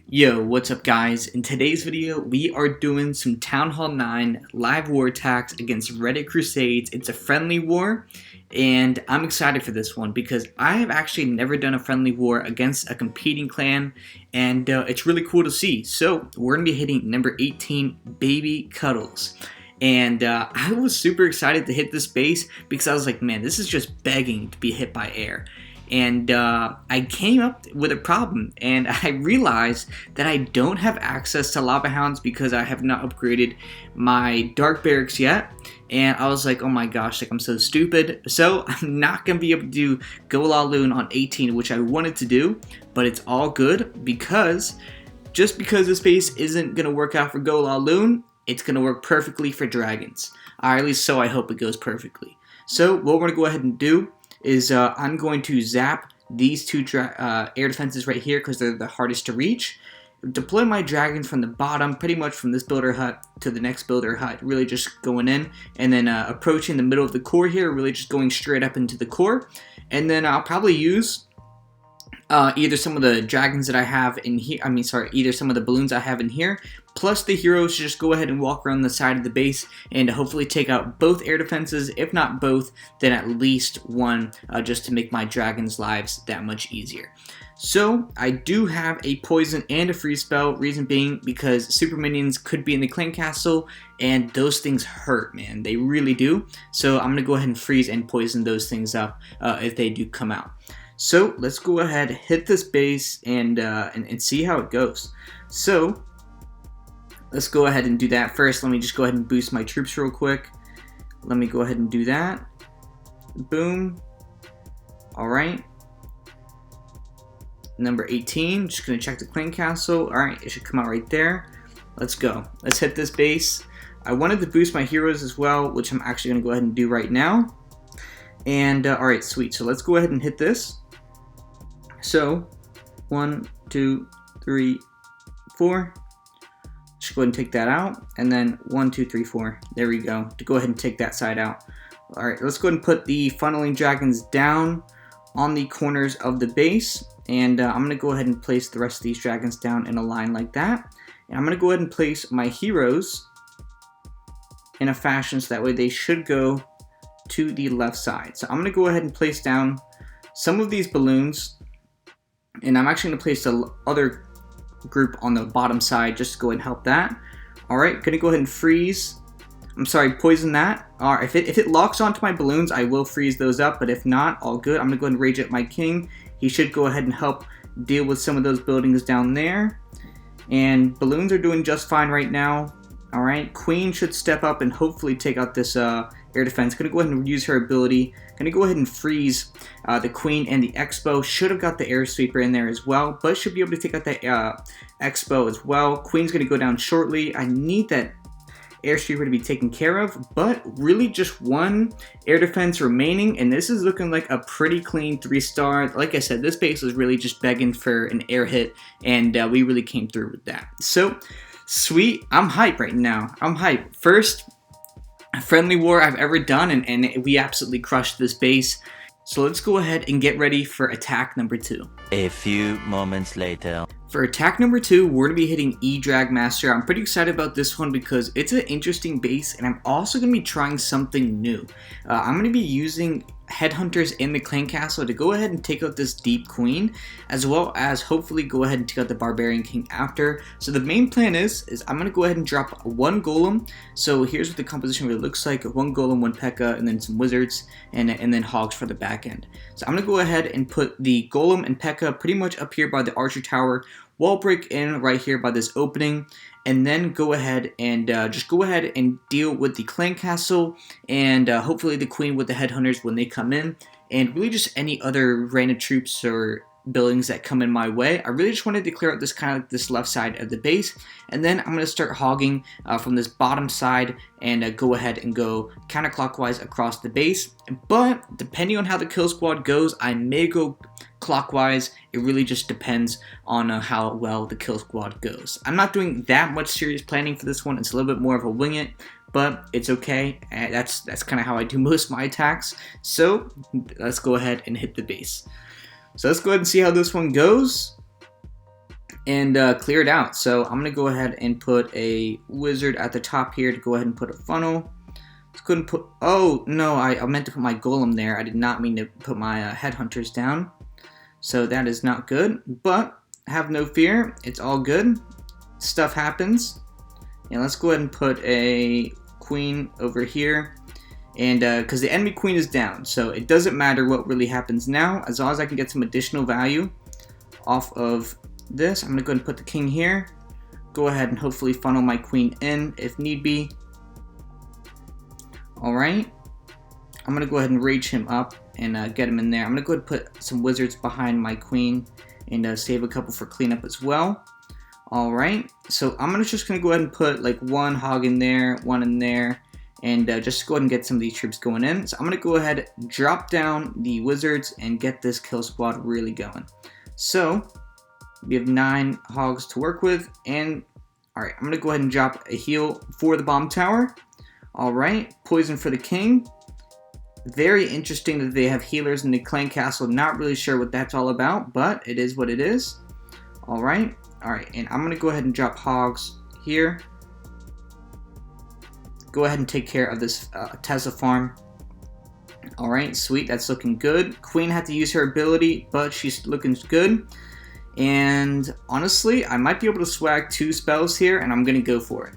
Yo, what's up guys? In today's video, we are doing some Town Hall 9 live war attacks against Reddit Crusades. It's a friendly war, and I'm excited for this one because I have actually never done a friendly war against a competing clan, and it's really cool to see. So, we're going to be hitting number 18, Baby Cuddles. And I was super excited to hit this base because I was like, man, this is just begging to be hit by air. And I came up with a problem, and I realized that I don't have access to lava hounds because I have not upgraded my dark barracks yet. And I was like, oh my gosh, like I'm so stupid. So I'm not gonna be able to do golems on 18, which I wanted to do, but it's all good because just because this base isn't gonna work out for golems, it's gonna work perfectly for dragons. Or at least so I hope it goes perfectly. So what we're gonna go ahead and do is I'm going to zap these two air defenses right here because they're the hardest to reach. Deploy my dragons from the bottom, pretty much from this builder hut to the next builder hut, really just going in, and then approaching the middle of the core here, really just going straight up into the core. And then I'll probably use either some of the dragons that I have in here, either some of the balloons I have in here, plus the heroes to just go ahead and walk around the side of the base and hopefully take out both air defenses. If not both, then at least one, just to make my dragons' lives that much easier. So I do have a poison and a freeze spell, reason being because super minions could be in the clan castle, and those things hurt, man. They really do. So I'm going to go ahead and freeze and poison those things up if they do come out. So let's go ahead, hit this base, and see how it goes. So let's go ahead and do that first. Let me just go ahead and boost my troops real quick. Let me go ahead and do that. Boom. All right. Number 18, just gonna check the clan castle. All right, it should come out right there. Let's go. Let's hit this base. I wanted to boost my heroes as well, which I'm actually gonna go ahead and do right now. And all right, sweet. So let's go ahead and hit this. So 1, 2, 3, 4. Just go ahead and take that out, and then 1, 2, 3, 4. There we go. To go ahead and take that side out. All right, let's go ahead and put the funneling dragons down on the corners of the base, and I'm gonna go ahead and place the rest of these dragons down in a line like that. And I'm gonna go ahead and place my heroes in a fashion so that way they should go to the left side. So I'm gonna go ahead and place down some of these balloons, and I'm actually gonna place the other group on the bottom side just to go ahead and help that. All right, gonna go ahead and freeze. Poison that. All right, if it locks onto my balloons, I will freeze those up, but if not, all good. I'm gonna go ahead and rage at my king. He should go ahead and help deal with some of those buildings down there. And balloons are doing just fine right now. All right, queen should step up and hopefully take out this air defense. Gonna go ahead and use her ability. Gonna go ahead and freeze the queen and the expo. Should have got the air sweeper in there as well, but should be able to take out the expo as well. Queen's gonna go down shortly. I need that air sweeper to be taken care of, but really just one air defense remaining, and this is looking like a pretty clean 3-star. Like I said, this base was really just begging for an air hit, and we really came through with that. So sweet. I'm hyped right now. I'm hyped. First friendly war I've ever done, and we absolutely crushed this base. So let's go ahead and get ready for attack number 2. A few moments later. For attack number 2, we're going to be hitting E-Dragmaster. I'm pretty excited about this one because it's an interesting base, and I'm also going to be trying something new. I'm going to be using headhunters in the clan castle to go ahead and take out this deep queen, as well as hopefully go ahead and take out the barbarian king after. So the main plan is I'm going to go ahead and drop 1 golem. So here's what the composition really looks like: 1 golem, 1 P.E.K.K.A, and then some wizards, and then hogs for the back end. So I'm going to go ahead and put the golem and P.E.K.K.A pretty much up here by the archer tower, wall break in right here by this opening, and then go ahead and just go ahead and deal with the clan castle and hopefully the queen with the headhunters when they come in, and really just any other random troops or buildings that come in my way. I really just wanted to clear out this kind of like this left side of the base, and then I'm going to start hogging from this bottom side and go ahead and go counterclockwise across the base. But depending on how the kill squad goes, I may go clockwise. It really just depends on how well the kill squad goes. I'm not doing that much serious planning for this one. It's a little bit more of a wing it, but it's okay. That's kind of how I do most of my attacks. So let's go ahead and hit the base. So let's go ahead and see how this one goes. and clear it out. So I'm gonna go ahead and put a wizard at the top here to go ahead and put a funnel. Couldn't put, oh no, I meant to put my golem there. I did not mean to put my headhunters down. So that is not good, but have no fear, it's all good. Stuff happens. And let's go ahead and put a queen over here. And because the enemy queen is down, so it doesn't matter what really happens now, as long as I can get some additional value off of this. I'm gonna go ahead and put the king here. Go ahead and hopefully funnel my queen in if need be. Alright, I'm going to go ahead and rage him up and get him in there. I'm going to go ahead and put some wizards behind my queen and save a couple for cleanup as well. Alright, so I'm just going to go ahead and put like one hog in there, one in there, and just go ahead and get some of these troops going in. So I'm going to go ahead, drop down the wizards, and get this kill squad really going. So, we have 9 hogs to work with, and alright, I'm going to go ahead and drop a heal for the bomb tower. Alright, poison for the king. Very interesting that they have healers in the clan castle. Not really sure what that's all about, but it is what it is. Alright, and I'm going to go ahead and drop hogs here. Go ahead and take care of this Tesla farm. Alright, sweet, that's looking good. Queen had to use her ability, but she's looking good. And honestly, I might be able to swag 2 spells here, and I'm going to go for it.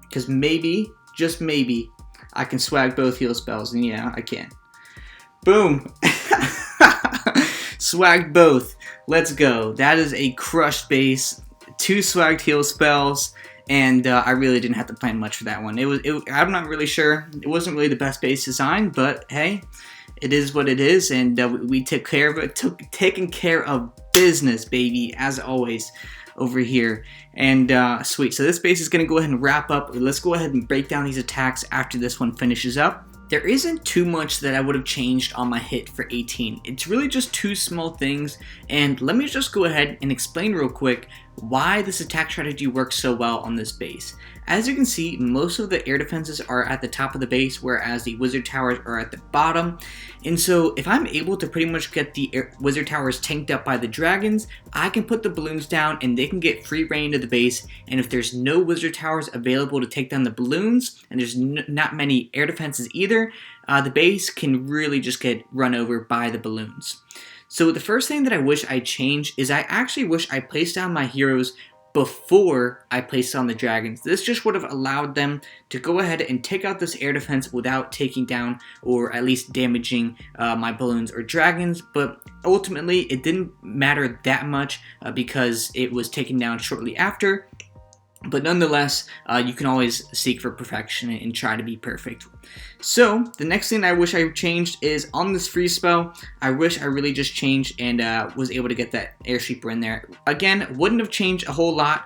Because maybe, just maybe, I can swag both heal spells, and yeah, I can. Boom! Swag both. Let's go. That is a crushed base, 2 swagged heal spells, and I really didn't have to plan much for that one. I'm not really sure. It wasn't really the best base design, but hey, it is what it is, and we took care of it. Taking care of business, baby, as always. Over here, and sweet. So this base is going to go ahead and wrap up. Let's go ahead and break down these attacks after this one finishes up. There isn't too much that I would have changed on my hit for 18. It's really just 2 small things, and let me just go ahead and explain real quick why this attack strategy works so well on this base. As you can see, most of the air defenses are at the top of the base, whereas the wizard towers are at the bottom. And so if I'm able to pretty much get the wizard towers tanked up by the dragons, I can put the balloons down and they can get free reign to the base. And if there's no wizard towers available to take down the balloons, and there's not many air defenses either, the base can really just get run over by the balloons. So the first thing that I wish I changed is I actually wish I placed down my heroes before I placed on the dragons. This just would have allowed them to go ahead and take out this air defense without taking down or at least damaging my balloons or dragons, but ultimately it didn't matter that much because it was taken down shortly after. But nonetheless, you can always seek for perfection and try to be perfect. So, the next thing I wish I changed is on this free spell, I wish I really just changed and was able to get that airshipper in there. Again, wouldn't have changed a whole lot,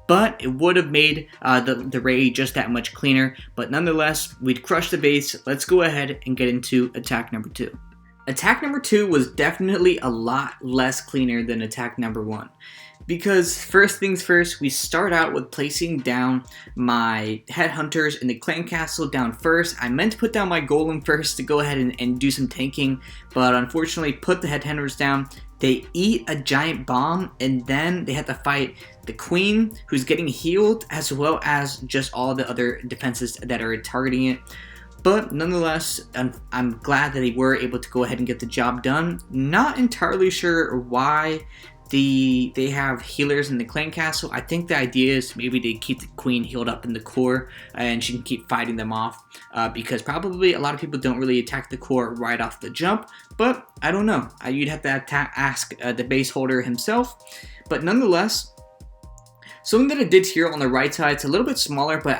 but it would have made the raid just that much cleaner. But nonetheless, we'd crush the base. Let's go ahead and get into attack number 2. Attack number 2 was definitely a lot less cleaner than attack number 1. Because first things first, we start out with placing down my headhunters in the clan castle down first. I meant to put down my golem first to go ahead and do some tanking, but unfortunately put the headhunters down. They eat a giant bomb, and then they have to fight the queen, who's getting healed, as well as just all the other defenses that are targeting it. But nonetheless, I'm glad that they were able to go ahead and get the job done. Not entirely sure why they have healers in the clan castle. I think the idea is maybe they keep the queen healed up in the core and she can keep fighting them off because probably a lot of people don't really attack the core right off the jump, but I don't know. You'd have to ask the base holder himself, but nonetheless, something that I did here on the right side, it's a little bit smaller, but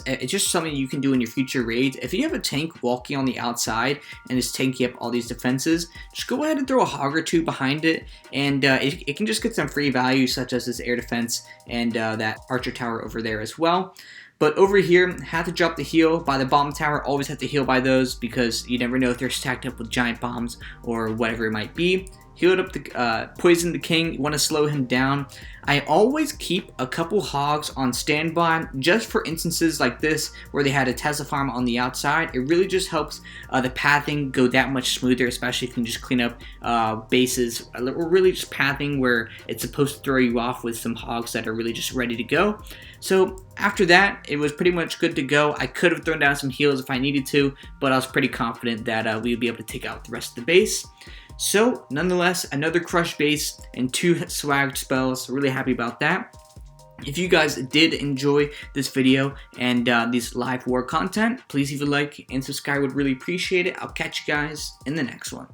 it's just something you can do in your future raids. If you have a tank walking on the outside and is tanking up all these defenses, just go ahead and throw a hog or 2 behind it, and it can just get some free value, such as this air defense and that archer tower over there as well. But over here, have to drop the heal by the bomb tower. Always have to heal by those because you never know if they're stacked up with giant bombs or whatever it might be. healed up the poisoned the king. You want to slow him down. I always keep a couple hogs on standby just for instances like this where they had a Tesla farm on the outside. It really just helps the pathing go that much smoother, especially if you can just clean up bases, or really just pathing where it's supposed to throw you off with some hogs that are really just ready to go. So after that, it was pretty much good to go. I could have thrown down some heals if I needed to, but I was pretty confident that we would be able to take out the rest of the base. So nonetheless, another crush base and 2 swagged spells. So really happy about that. If you guys did enjoy this video and this live war content, please leave a like and subscribe. Would really appreciate it. I'll catch you guys in the next one.